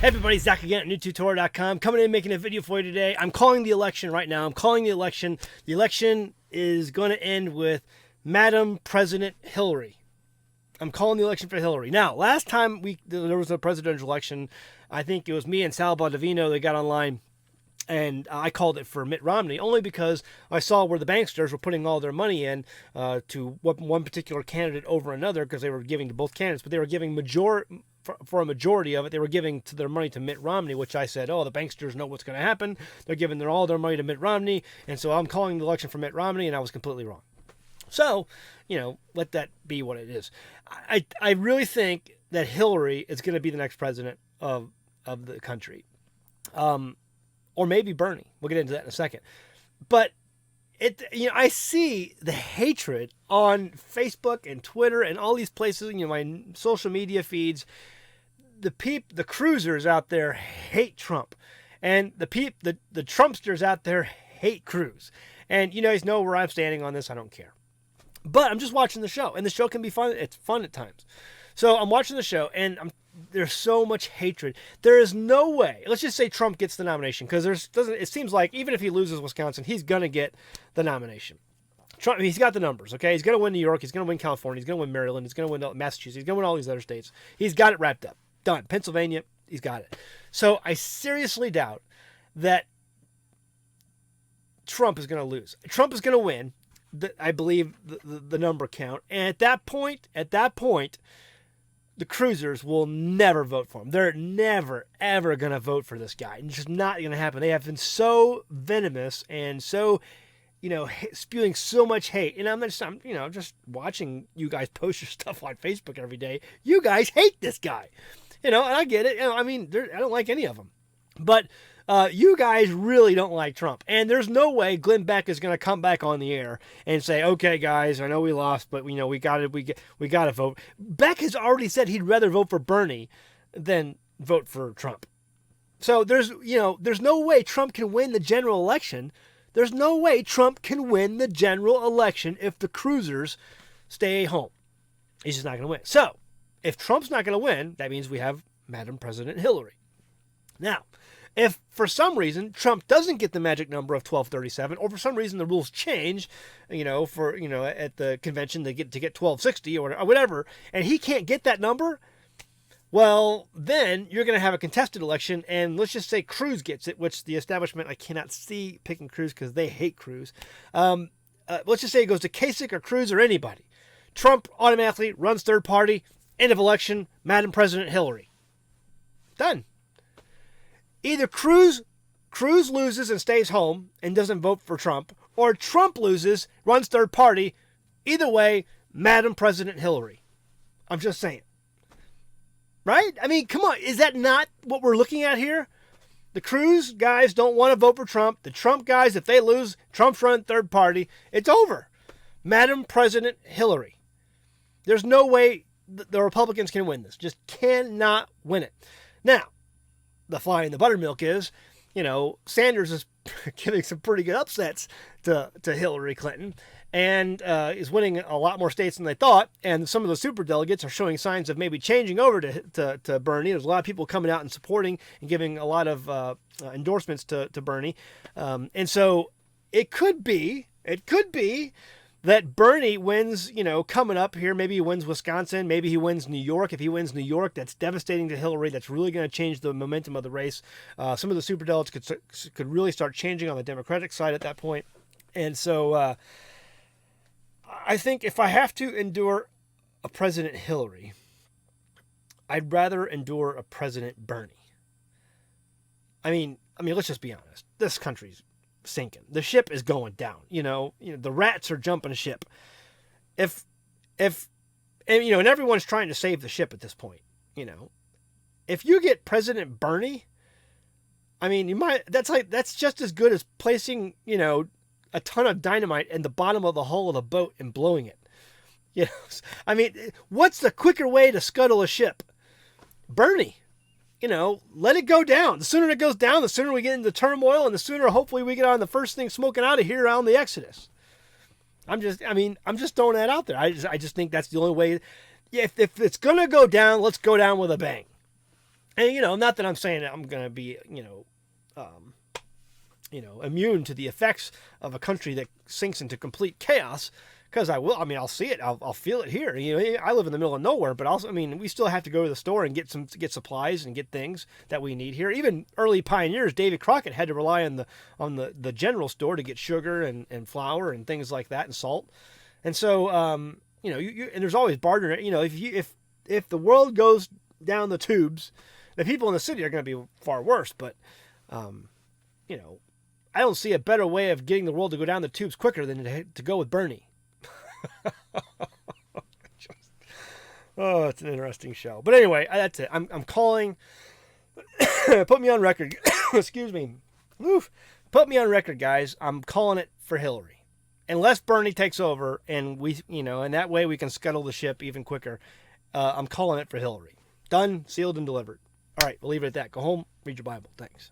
Hey everybody, Zach again at newtutorial.com, coming in making a video for you today. I'm calling the election right now. I'm calling the election. The election is going to end with Madam President Hillary. I'm calling the election for Hillary. Now, last time there was a presidential election, I think it was me and Sal Baldovino that got online, and I called it for Mitt Romney only because I saw where the banksters were putting all their money in to one particular candidate over another, because they were giving to both candidates, but they were giving for a majority of it, they were giving their money to Mitt Romney, which I said, oh, the banksters know what's going to happen. They're giving all their money to Mitt Romney, and so I'm calling the election for Mitt Romney, and I was completely wrong. So, let that be what it is. I really think that Hillary is going to be the next president of the country. Or maybe Bernie. We'll get into that in a second. But I see the hatred on Facebook and Twitter and all these places, my social media feeds. The cruisers out there hate Trump, and the Trumpsters out there hate Cruz. And you guys know where I'm standing on this. I don't care. But I'm just watching the show, and the show can be fun. It's fun at times. So I'm watching the show, and there's so much hatred. There is no way. Let's just say Trump gets the nomination, because it seems like even if he loses Wisconsin, he's gonna get the nomination. Trump, he's got the numbers. Okay, he's gonna win New York. He's gonna win California. He's gonna win Maryland. He's gonna win Massachusetts. He's gonna win all these other states. He's got it wrapped up. Done. Pennsylvania. He's got it. So I seriously doubt that Trump is gonna lose. Trump is gonna win. I believe the number count, and at that point, the cruisers will never vote for him. They're never, ever going to vote for this guy. It's just not going to happen. They have been so venomous and so, spewing so much hate. And I'm just watching you guys post your stuff on Facebook every day. You guys hate this guy, and I get it. I don't like any of them, but you guys really don't like Trump. And there's no way Glenn Beck is going to come back on the air and say, okay, guys, I know we lost, but we got to vote. Beck has already said he'd rather vote for Bernie than vote for Trump. So there's no way Trump can win the general election. There's no way Trump can win the general election if the cruisers stay home. He's just not going to win. So if Trump's not going to win, that means we have Madam President Hillary. Now, if for some reason Trump doesn't get the magic number of 1237, or for some reason the rules change, at the convention to get 1260 or whatever, and he can't get that number, well, then you're going to have a contested election, and let's just say Cruz gets it, which the establishment, I cannot see picking Cruz because they hate Cruz. Let's just say it goes to Kasich or Cruz or anybody. Trump automatically runs third party, end of election, Madam President Hillary. Done. Either Cruz loses and stays home and doesn't vote for Trump, or Trump loses, runs third party. Either way, Madam President Hillary. I'm just saying. Right? I mean, come on. Is that not what we're looking at here? The Cruz guys don't want to vote for Trump. The Trump guys, if they lose, Trump's run third party. It's over. Madam President Hillary. There's no way the Republicans can win this. Just cannot win it. Now, the fly in the buttermilk is, Sanders is giving some pretty good upsets to Hillary Clinton, and is winning a lot more states than they thought. And some of the superdelegates are showing signs of maybe changing over to Bernie. There's a lot of people coming out and supporting and giving a lot of endorsements to Bernie. And so it could be that Bernie wins, coming up here. Maybe he wins Wisconsin. Maybe he wins New York. If he wins New York, that's devastating to Hillary. That's really going to change the momentum of the race. Some of the superdelegates could really start changing on the Democratic side at that point. And so I think if I have to endure a President Hillary, I'd rather endure a President Bernie. I mean, let's just be honest. This country's sinking. The ship is going down. The rats are jumping ship. And everyone's trying to save the ship at this point. If you get President Bernie, that's just as good as placing, a ton of dynamite in the bottom of the hull of the boat and blowing it. What's the quicker way to scuttle a ship? Bernie. Let it go down. The sooner it goes down, the sooner we get into turmoil, and the sooner hopefully we get on the first thing smoking out of here on the Exodus. I'm just throwing that out there. I just think that's the only way. If it's going to go down, let's go down with a bang. And, not that I'm saying I'm going to be, immune to the effects of a country that sinks into complete chaos, because I will. I mean, I'll see it. I'll feel it here. I live in the middle of nowhere, but also, I mean, we still have to go to the store and get supplies and get things that we need here. Even early pioneers, David Crockett, had to rely on the general store to get sugar and flour and things like that, and salt. And so, and there's always barter. If the world goes down the tubes, the people in the city are going to be far worse. But, I don't see a better way of getting the world to go down the tubes quicker than to go with Bernie. It's an interesting show. But anyway, that's it. I'm calling. Put me on record. Excuse me. Oof. Put me on record, guys. I'm calling it for Hillary. Unless Bernie takes over and and that way we can scuttle the ship even quicker. I'm calling it for Hillary. Done, sealed, and delivered. All right, we'll leave it at that. Go home, read your Bible. Thanks.